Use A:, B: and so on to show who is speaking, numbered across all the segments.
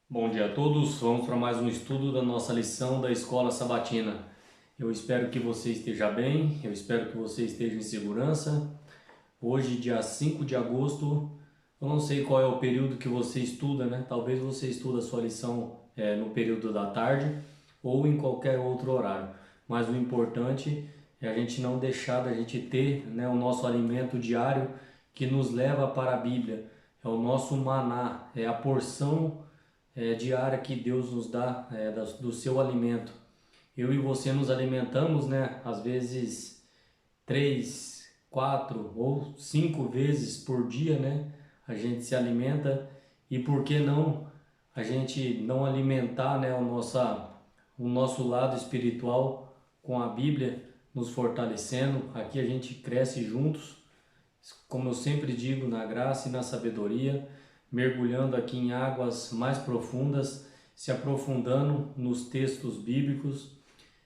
A: Bom dia a todos, vamos para mais um estudo da nossa lição da Escola Sabatina. Eu espero que você esteja bem, eu espero que você esteja em segurança. Hoje, dia 5 de agosto, eu não sei qual é o período que você estuda, né? Talvez você estuda a sua lição no período da tarde ou em qualquer outro horário. Mas o importante é a gente não deixar da gente ter, né, o nosso alimento diário que nos leva para a Bíblia. É o nosso maná, é a porção diária que Deus nos dá do seu alimento. Eu e você nos alimentamos, né? Às vezes 3, 4 ou 5 vezes por dia, né? A gente se alimenta e por que não a gente não alimentar, né? O nosso lado espiritual com a Bíblia nos fortalecendo. Aqui a gente cresce juntos, como eu sempre digo, na graça e na sabedoria, mergulhando aqui em águas mais profundas, se aprofundando nos textos bíblicos.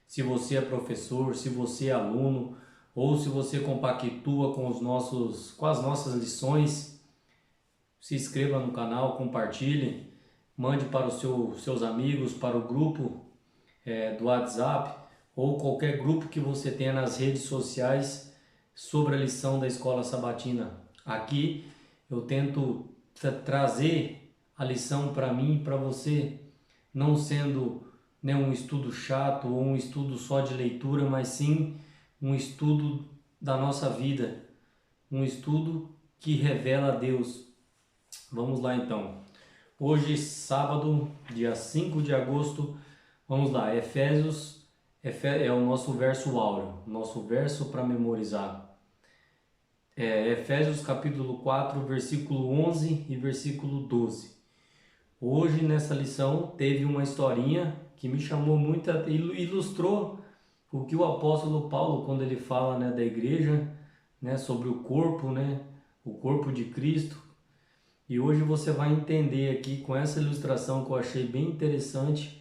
A: Se você é professor, se você é aluno, ou se você compactua com as nossas lições, se inscreva no canal, compartilhe, mande para os seus amigos, para o grupo do WhatsApp ou qualquer grupo que você tenha nas redes sociais sobre a lição da Escola Sabatina. Aqui eu tento trazer a lição para mim e para você, não sendo, né, um estudo chato ou um estudo só de leitura, mas sim um estudo da nossa vida, um estudo que revela a Deus. Vamos lá então. Hoje, sábado, dia 5 de agosto, vamos lá, Efésios é o nosso verso áureo, nosso verso para memorizar. Efésios capítulo 4, versículo 11 e versículo 12. Hoje nessa lição teve uma historinha que me chamou muito, ilustrou o que o apóstolo Paulo, quando ele fala, né, da igreja, né, sobre o corpo, né, o corpo de Cristo. E hoje você vai entender aqui com essa ilustração que eu achei bem interessante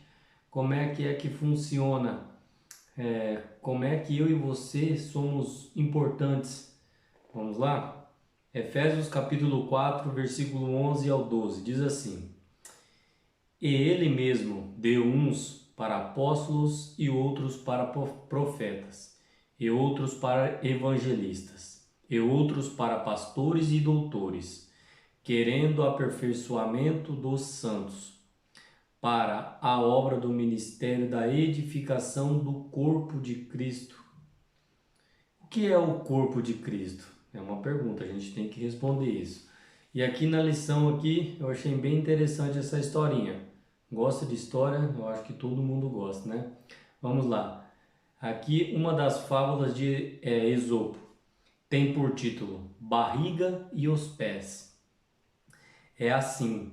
A: como é que funciona, como é que eu e você somos importantes. Vamos lá? Efésios capítulo 4, versículo 11 ao 12, diz assim: E ele mesmo deu uns para apóstolos e outros para profetas, e outros para evangelistas, e outros para pastores e doutores, querendo o aperfeiçoamento dos santos, para a obra do ministério da edificação do corpo de Cristo. O que é o corpo de Cristo? É uma pergunta, a gente tem que responder isso. E aqui na lição aqui, eu achei bem interessante essa historinha. Gosta de história? Eu acho que todo mundo gosta, né? Vamos lá. Aqui uma das fábulas de Esopo tem por título Barriga e os Pés. É assim,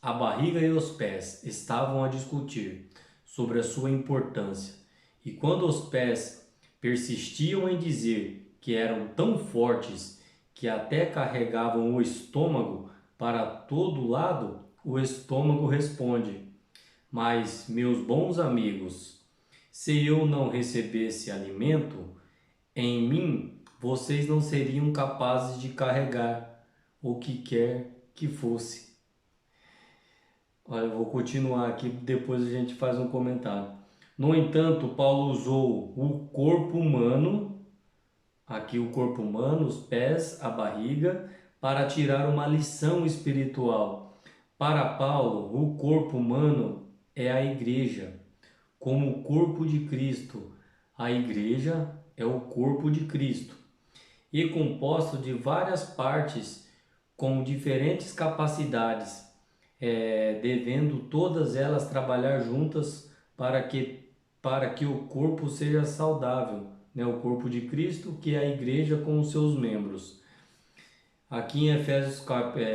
A: a barriga e os pés estavam a discutir sobre a sua importância, e quando os pés persistiam em dizer que eram tão fortes que até carregavam o estômago para todo lado, o estômago responde: Mas, meus bons amigos, se eu não recebesse alimento, em mim vocês não seriam capazes de carregar o que quer que fosse. Olha, eu vou continuar aqui, depois a gente faz um comentário. No entanto, Paulo usou o corpo humano, aqui o corpo humano, os pés, a barriga, para tirar uma lição espiritual. Para Paulo, o corpo humano é a igreja, como o corpo de Cristo. A igreja é o corpo de Cristo e composto de várias partes com diferentes capacidades, devendo todas elas trabalhar juntas para que o corpo seja saudável, né? O corpo de Cristo, que é a igreja com os seus membros. Aqui em Efésios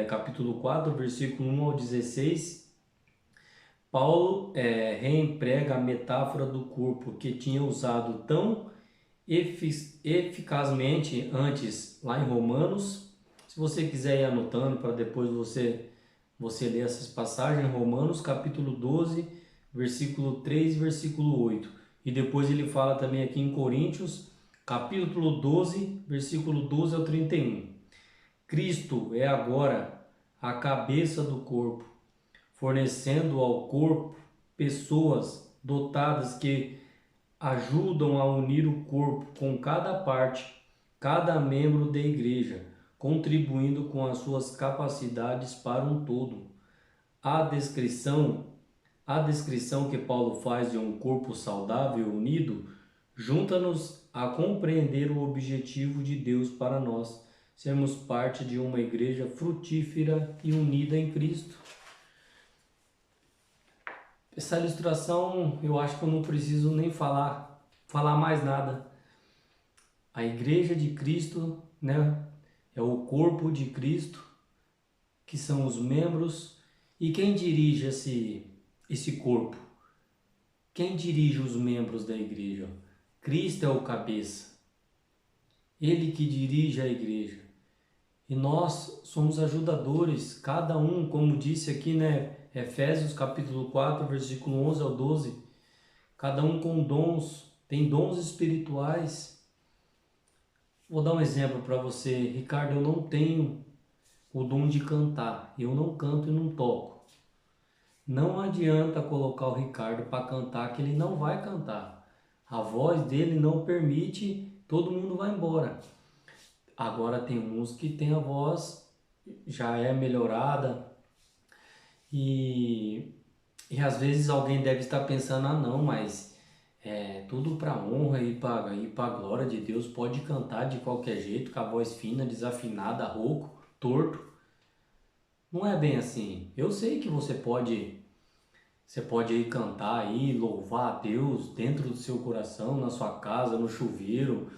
A: capítulo 4, versículo 1 ao 16, Paulo reemprega a metáfora do corpo que tinha usado tão eficazmente antes lá em Romanos. Se você quiser ir anotando para depois você ler essas passagens, Romanos capítulo 12, versículo 3 e versículo 8. E depois ele fala também aqui em Coríntios, capítulo 12, versículo 12 ao 31. Cristo é agora a cabeça do corpo, fornecendo ao corpo pessoas dotadas que ajudam a unir o corpo com cada parte, cada membro da igreja, contribuindo com as suas capacidades para um todo. A descrição, a descrição que Paulo faz de um corpo saudável e unido junta-nos a compreender o objetivo de Deus para nós, sermos parte de uma igreja frutífera e unida em Cristo. Essa ilustração, eu acho que eu não preciso nem falar mais nada. A igreja de Cristo, né, é o corpo de Cristo, que são os membros. E quem dirige esse corpo? Quem dirige os membros da igreja? Cristo é o cabeça. Ele que dirige a igreja. E nós somos ajudadores, cada um, como disse aqui, né, Efésios capítulo 4, versículo 11 ao 12, cada um com dons, tem dons espirituais. Vou dar um exemplo para você, Ricardo, eu não tenho o dom de cantar, eu não canto e não toco. Não adianta colocar o Ricardo para cantar, que ele não vai cantar. A voz dele não permite, todo mundo vai embora. Agora tem uns que tem a voz, já é melhorada, e às vezes alguém deve estar pensando, ah não, mas é tudo para honra e para glória de Deus, pode cantar de qualquer jeito, com a voz fina, desafinada, rouco, torto. Não é bem assim. Eu sei que você pode aí cantar aí, louvar a Deus dentro do seu coração, na sua casa, no chuveiro,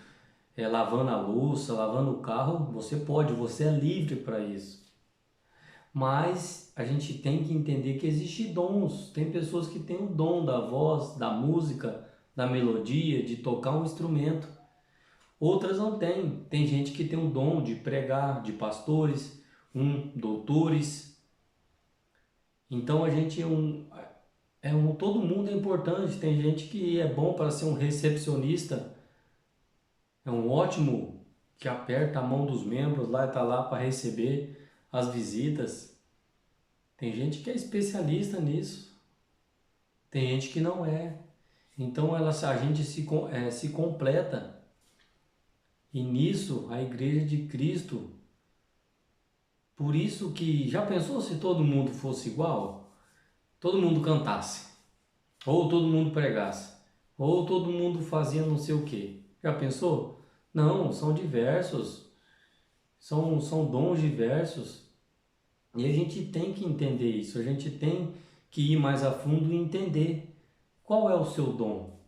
A: lavando a louça, lavando o carro, você pode, você é livre para isso. Mas a gente tem que entender que existem dons. Tem pessoas que têm o dom da voz, da música, da melodia, de tocar um instrumento. Outras não têm. Tem gente que tem o dom de pregar, de pastores, doutores. Então a gente todo mundo é importante. Tem gente que é bom para ser um recepcionista, é um ótimo que aperta a mão dos membros lá e está lá para receber as visitas. Tem gente que é especialista nisso, tem gente que não é. Então a gente se completa. E nisso a igreja de Cristo, por isso que, já pensou se todo mundo fosse igual? Todo mundo cantasse, ou todo mundo pregasse, ou todo mundo fazia não sei o que. Já pensou? Não, são diversos, são dons diversos. E a gente tem que entender isso, a gente tem que ir mais a fundo e entender qual é o seu dom,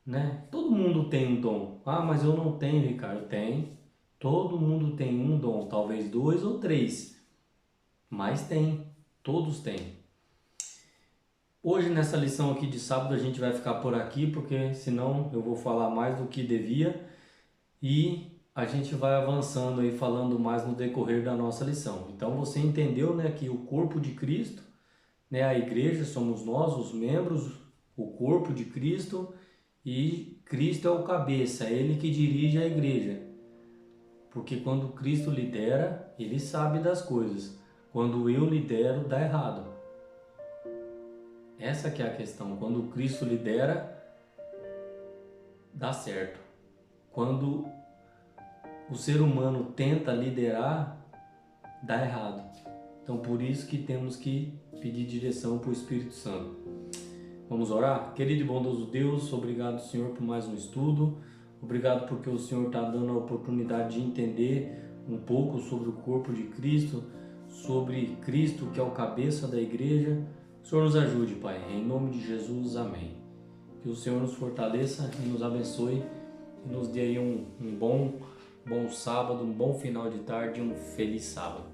A: né? Todo mundo tem um dom. Ah, mas eu não tenho, Ricardo. Tem. Todo mundo tem um dom, talvez 2 ou 3, mas tem, todos têm. Hoje nessa lição aqui de sábado a gente vai ficar por aqui, porque senão eu vou falar mais do que devia e a gente vai avançando aí falando mais no decorrer da nossa lição. Então você entendeu, né, que o corpo de Cristo, né, a igreja somos nós, os membros, o corpo de Cristo, e Cristo é o cabeça, é Ele que dirige a igreja. Porque quando Cristo lidera, Ele sabe das coisas. Quando eu lidero, dá errado. Essa que é a questão. Quando Cristo lidera, dá certo. Quando o ser humano tenta liderar, dá errado. Então por isso que temos que pedir direção para o Espírito Santo. Vamos orar? Querido e bondoso Deus, obrigado, Senhor, por mais um estudo. Obrigado porque o Senhor está dando a oportunidade de entender um pouco sobre o corpo de Cristo, sobre Cristo que é o cabeça da igreja. O Senhor nos ajude, Pai. Em nome de Jesus, amém. Que o Senhor nos fortaleça e nos abençoe e nos dê aí um bom sábado, um bom final de tarde, um feliz sábado.